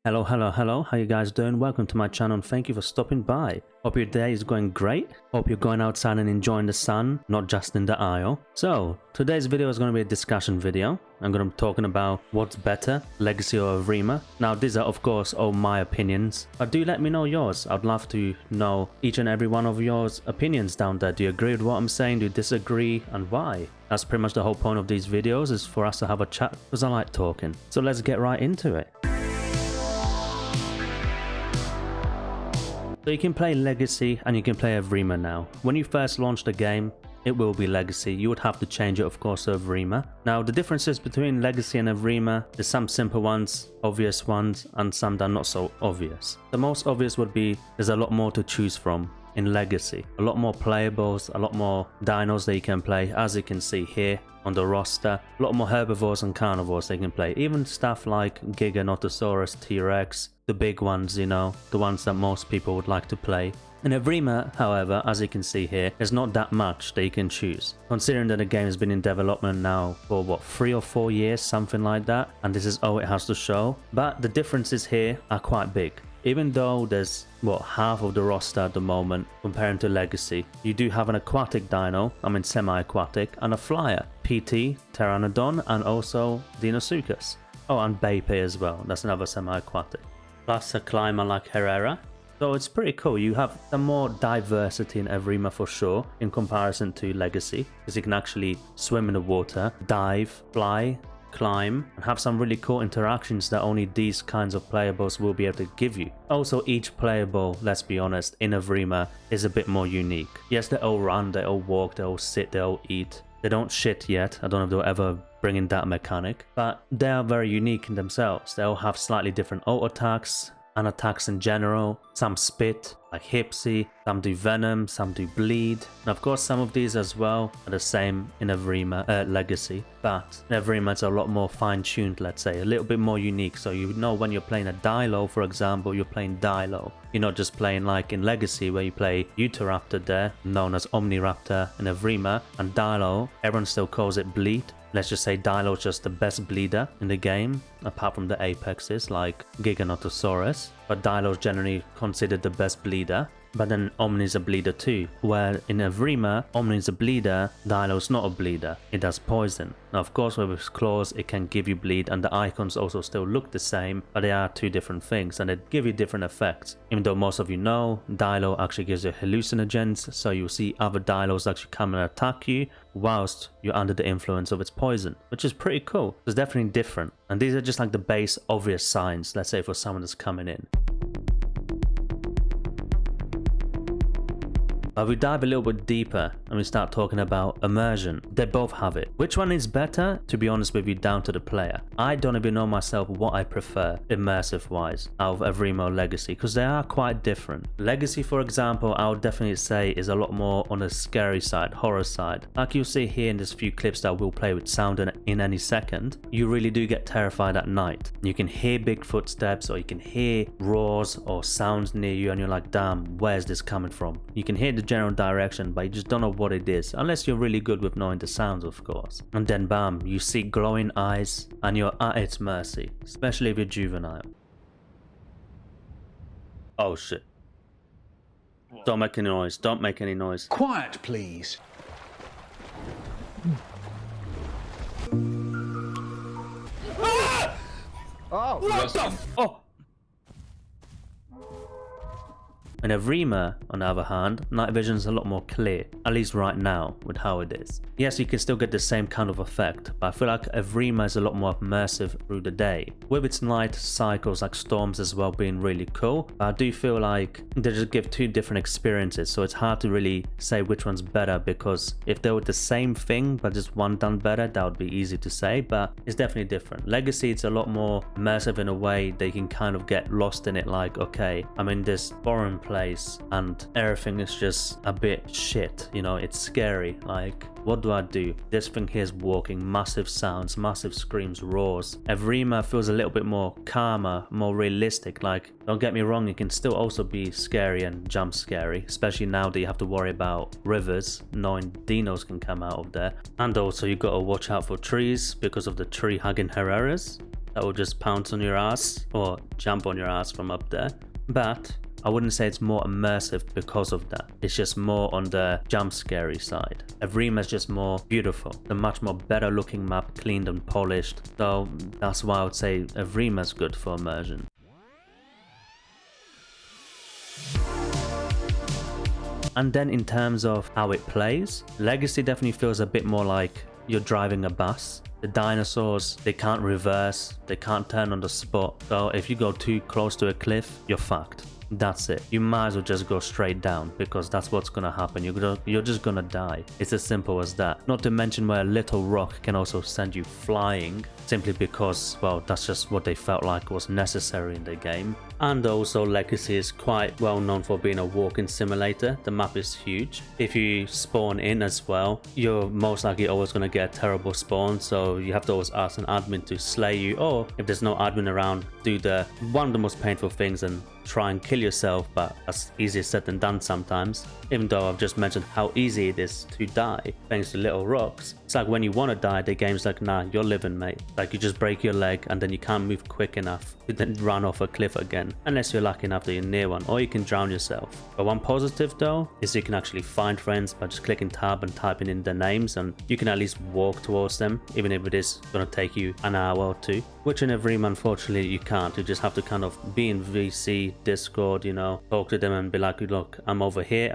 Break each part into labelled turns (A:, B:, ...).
A: Hello, how you guys doing? Welcome to my channel and thank you for stopping by. Hope your day is going great. Hope you're going outside and enjoying the sun, not just in the aisle. So, today's video is going to be a discussion video. I'm going to be talking about what's better, Legacy or Evrima. Now, these are of course all my opinions, but do let me know yours. I'd love to know each and every one of yours opinions down there. Do you agree with what I'm saying? Do you disagree? And why? That's pretty much the whole point of these videos, is for us to have a chat, because I like talking. So let's get right into it. So you can play Legacy and you can play Evrima now. When you first launch the game, it will be Legacy. You would have to change it, of course, to Evrima. Now, the differences between Legacy and Evrima, there's some simple ones, obvious ones, and some that are not so obvious. The most obvious would be there's a lot more to choose from in Legacy. A lot more playables, a lot more dinos that you can play, as you can see here on the roster. A lot more herbivores and carnivores they can play. Even stuff like Giganotosaurus, T-Rex, the big ones, you know, the ones that most people would like to play. In Evrima, however, as you can see here, there's not that much that you can choose. Considering that the game has been in development now for what, 3 or 4 years, something like that, and this is all it has to show. But the differences here are quite big. Even though there's, what, half of the roster at the moment comparing to Legacy, you do have an aquatic dino, I mean semi-aquatic, and a flyer, PT, Pteranodon, and also Dinosaur. Oh, and Bape as well, that's another semi-aquatic. Plus a climber like Herrera. So it's pretty cool. You have some more diversity in Evrima for sure in comparison to Legacy, because you can actually swim in the water, dive, fly, climb, and have some really cool interactions that only these kinds of playables will be able to give you. Also, each playable, let's be honest, in Evrima is a bit more unique. Yes, they all run, they all walk, they all sit, they all eat. They don't shit yet. I don't know if they'll ever bring in that mechanic, but they are very unique in themselves. They all have slightly different auto attacks and attacks in general. Some spit, like Hipsy, some do venom, some do bleed. And of course, some of these as well are the same in Evrima Legacy, but in Evrima it's a lot more fine-tuned, let's say, a little bit more unique. So you know when you're playing a Dilo, for example, you're playing Dilo. You're not just playing like in Legacy where you play Utahraptor there, known as Omniraptor in Evrima, and Dilo, everyone still calls it Bleed. Let's just say Dilo is just the best bleeder in the game, apart from the apexes like Giganotosaurus. But Dilo is generally considered the best bleeder. But then Omni is a bleeder too, where in Evrima, Omni is a bleeder, Dilo is not a bleeder, it does poison. Now of course with its claws it can give you bleed, and the icons also still look the same, but they are two different things and they give you different effects. Even though most of you know, Dilo actually gives you hallucinogens, so you'll see other Dilos actually come and attack you whilst you're under the influence of its poison, which is pretty cool. It's definitely different, and these are just like the base obvious signs, let's say, for someone that's coming in. But we dive a little bit deeper and we start talking about Immersion. They both have it. Which one is better? To be honest with you, down to the player. I don't even know myself what I prefer immersive wise out of Evrima or Legacy, because they are quite different. Legacy, for example, I would definitely say is a lot more on the scary side, horror side. Like you'll see here in this few clips that we'll play with sound in any second, you really do get terrified at night. You can hear big footsteps, or you can hear roars or sounds near you and you're like, damn, where's this coming from? You can hear the general direction, but you just don't know what it is, unless you're really good with knowing the sounds, of course. And then bam, you see glowing eyes and you're at its mercy, especially if you're juvenile. Oh shit. Don't make any noise, don't make any noise.
B: Quiet, please.
C: Oh,
B: What the
A: Oh! In Evrima, on the other hand, night vision is a lot more clear, at least right now, with how it is. Yes, you can still get the same kind of effect, but I feel like Evrima is a lot more immersive through the day, with its night cycles like storms as well being really cool, but I do feel like they just give two different experiences, so it's hard to really say which one's better, because if they were the same thing, but just one done better, that would be easy to say, but it's definitely different. Legacy, it's a lot more immersive in a way that you can kind of get lost in it, like, okay, I'm in this foreign place and everything is just a bit shit, you know, it's scary, like what do I do? This thing here is walking, massive sounds, massive screams, roars. Evrima feels a little bit more calmer, more realistic. Like, don't get me wrong, it can still also be scary and jump scary, especially now that you have to worry about rivers, knowing dinos can come out of there. And also you gotta watch out for trees because of the tree hugging Herreras. that will just pounce on your ass or jump on your ass from up there. But I wouldn't say it's more immersive because of that. It's just more on the jump scary side. Evrima is just more beautiful. It's a much more better looking map, cleaned and polished. So that's why I would say Evrima is good for immersion. And then in terms of how it plays, Legacy definitely feels a bit more like you're driving a bus. The dinosaurs, they can't reverse, they can't turn on the spot. So if you go too close to a cliff, you're fucked. That's it. You might as well just go straight down, because that's what's gonna happen. You're just gonna die. It's as simple as that. Not to mention where a little rock can also send you flying, simply because, well, that's just what they felt like was necessary in the game. And also Legacy is quite well known for being a walking simulator. The map is huge. If you spawn in as well, you're most likely always going to get a terrible spawn, so you have to always ask an admin to slay you, or if there's no admin around, do one of the most painful things and try and kill yourself, but that's easier said than done sometimes. Even though I've just mentioned how easy it is to die thanks to little rocks, it's like when you want to die, the game's like, nah, you're living, mate. Like, you just break your leg and then you can't move quick enough to then run off a cliff again, unless you're lucky enough that you're near one, or you can drown yourself. But one positive though is you can actually find friends by just clicking tab and typing in their names, and you can at least walk towards them, even if it is going to take you an hour or two, which in Evrima unfortunately you can't. You just have to kind of be in VC, Discord, you know, talk to them and be like, look, I'm over here,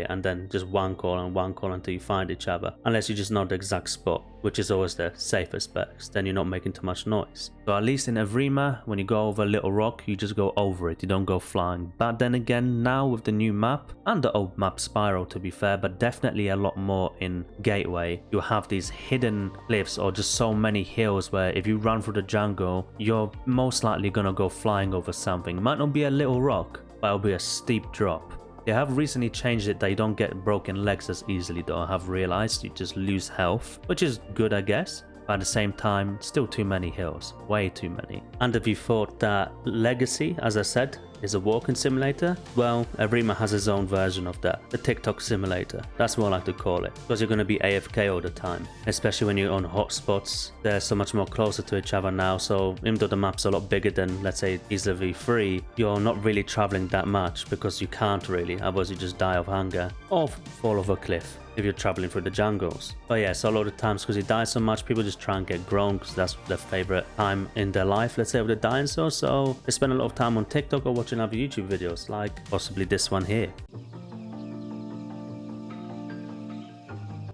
A: and then just one call until you find each other, unless you just know the exact spot, which is always the safest bet, then you're not making too much noise. So at least in Evrima, when you go over a little rock, you just go over it, you don't go flying. But then again, now with the new map, and the old map Spiral to be fair, but definitely a lot more in Gateway, you have these hidden cliffs or just so many hills where if you run through the jungle, you're most likely gonna go flying over something. It might not be a little rock, but it'll be a steep drop. They have recently changed it that you don't get broken legs as easily though, I have realized. You just lose health, which is good I guess. But at the same time, still too many hills, way too many. And if you thought that Legacy, as I said, is a walking simulator, well, Evrima has its own version of that, the TikTok simulator. That's what I like to call it, because you're going to be AFK all the time, especially when you're on hotspots. They're so much more closer to each other now, so even though the map's a lot bigger than, let's say, Isle V3, you're not really traveling that much, because you can't really, otherwise you just die of hunger or fall off a cliff if you're traveling through the jungles. But yeah, so a lot of times because you die so much, people just try and get grown because that's their favorite time in their life, let's say, with the dinosaur. So they spend a lot of time on TikTok or watching other YouTube videos, like possibly this one here.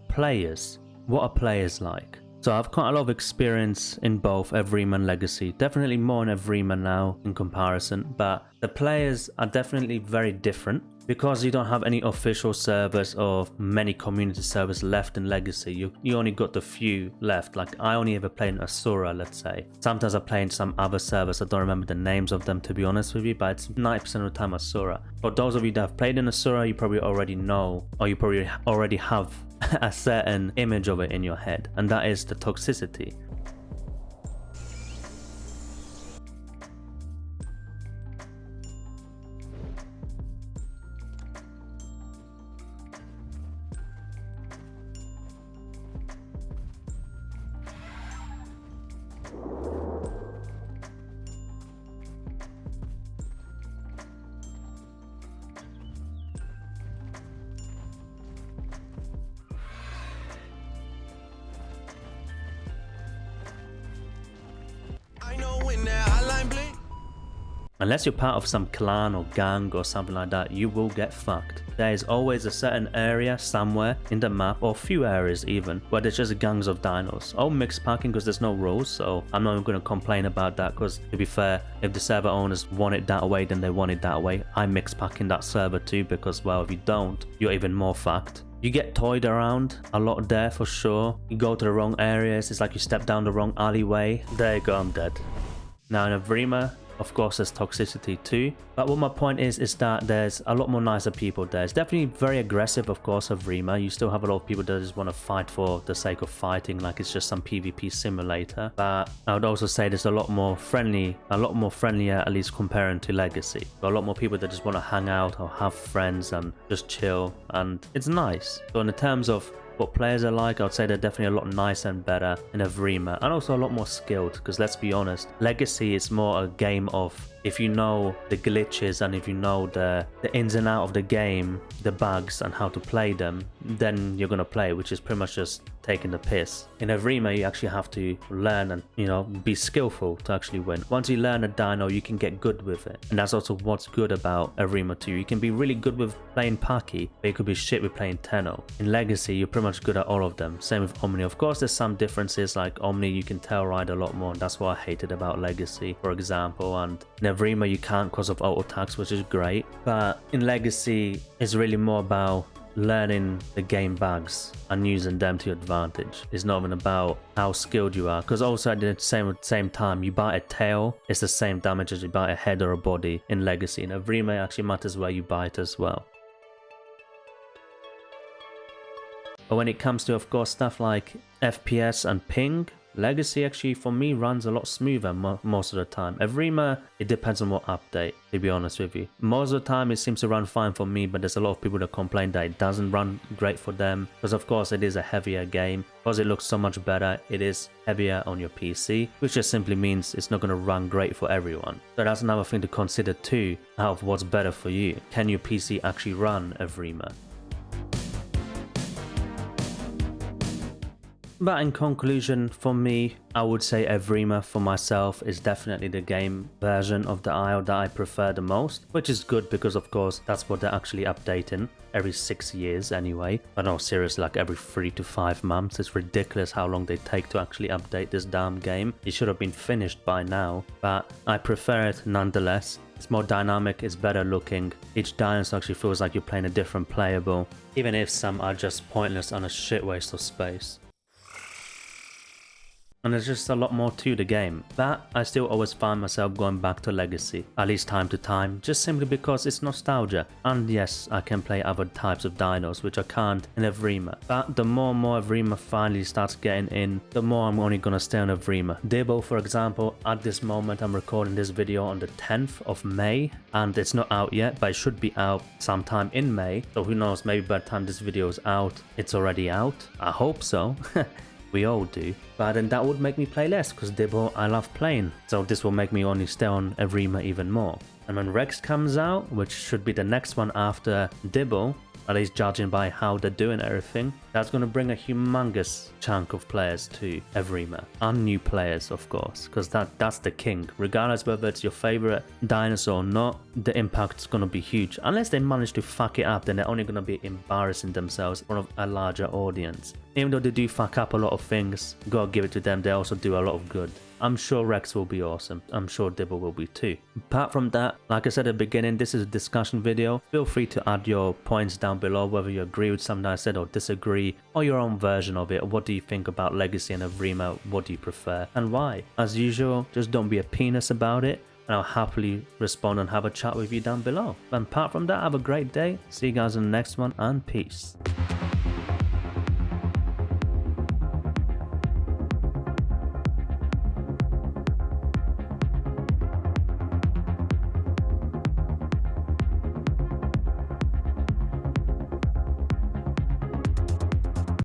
A: Players. What are players like? So I've quite a lot of experience in both Evrima and Legacy. Definitely more in Evrima now in comparison, but the players are definitely very different. Because you don't have any official servers or many community servers left in Legacy, you only got the few left. Like, I only ever play in Asura, let's say. Sometimes I play in some other servers, I don't remember the names of them to be honest with you, but it's 90% of the time Asura. For those of you that have played in Asura, you probably already know, or you probably already have a certain image of it in your head, and that is the toxicity. Unless you're part of some clan or gang or something like that, you will get fucked. There is always a certain area somewhere in the map, or few areas even, where there's just gangs of dinos. All mixed packing because there's no rules, so I'm not even going to complain about that, because to be fair, if the server owners want it that way, then they want it that way. I mix pack in that server too, because well, if you don't, you're even more fucked. You get toyed around a lot there for sure. You go to the wrong areas, it's like you step down the wrong alleyway. There you go, I'm dead. Now in Evrima, of course there's toxicity too, but what my point is that there's a lot more nicer people there. It's definitely very aggressive, of course, Evrima. You still have a lot of people that just want to fight for the sake of fighting, like it's just some PvP simulator. But I would also say there's a lot more friendlier, at least comparing to Legacy. Got a lot more people that just want to hang out or have friends and just chill, and it's nice. So in the terms of what players are like, I would say they're definitely a lot nicer and better in Evrima, and also a lot more skilled, because let's be honest, Legacy is more a game of if you know the glitches and if you know the ins and out of the game, the bugs and how to play them, then you're gonna play, which is pretty much just taking the piss. In Evrima, you actually have to learn and, you know, be skillful to actually win. Once you learn a dino, you can get good with it. And that's also what's good about Evrima too. You can be really good with playing Paki, but you could be shit with playing Tenno. In Legacy, you're pretty much good at all of them. Same with Omni. Of course, there's some differences, like Omni, you can tail ride a lot more. And that's what I hated about Legacy, for example. And in Evrima, you can't because of auto attacks, which is great. But in Legacy, it's really more about learning the game bugs and using them to your advantage. It's not even about how skilled you are, because also at the same time, you bite a tail, it's the same damage as you bite a head or a body in Legacy. In Evrima, it actually matters where you bite as well. But when it comes to, of course, stuff like FPS and ping, Legacy actually for me runs a lot smoother most of the time. Evrima, it depends on what update, to be honest with you. Most of the time it seems to run fine for me, but there's a lot of people that complain that it doesn't run great for them, because of course it is a heavier game. Because it looks so much better, it is heavier on your PC, which just simply means it's not going to run great for everyone. So that's another thing to consider too, out of what's better for you. Can your PC actually run Evrima? But in conclusion, for me, I would say Evrima for myself is definitely the game version of the Isle that I prefer the most, which is good because of course that's what they're actually updating every 6 years anyway. But no, seriously, like every 3 to 5 months. It's ridiculous how long they take to actually update this damn game. It should have been finished by now, but I prefer it nonetheless. It's more dynamic, it's better looking. Each dinosaur actually feels like you're playing a different playable, even if some are just pointless and a shit waste of space. And there's just a lot more to the game, but I still always find myself going back to Legacy, at least time to time, just simply because it's nostalgia. And yes, I can play other types of dinos, which I can't in Evrima. But the more and more Evrima finally starts getting in, the more I'm only gonna stay on Evrima. Dibble, for example, at this moment I'm recording this video on the 10th of May, and it's not out yet, but it should be out sometime in May. So who knows, maybe by the time this video is out, it's already out. I hope so. We all do. But then that would make me play less, because Dibble I love playing. So this will make me only stay on Evrima even more. And when Rex comes out, which should be the next one after Dibble, at least judging by how they're doing everything, that's going to bring a humongous chunk of players to Evrima. And new players, of course, because that's the king. Regardless whether it's your favorite dinosaur or not, the impact's going to be huge. Unless they manage to fuck it up, then they're only going to be embarrassing themselves in front of a larger audience. Even though they do fuck up a lot of things, gotta give it to them, they also do a lot of good. I'm sure Rex will be awesome. I'm sure Dibble will be too. Apart from that, like I said at the beginning, this is a discussion video. Feel free to add your points down below, whether you agree with something I said or disagree, or your own version of it. What do you think about Legacy and Evrima? What do you prefer and why? As usual, just don't be a penis about it, and I'll happily respond and have a chat with you down below. And apart from that, have a great day. See you guys in the next one, and peace.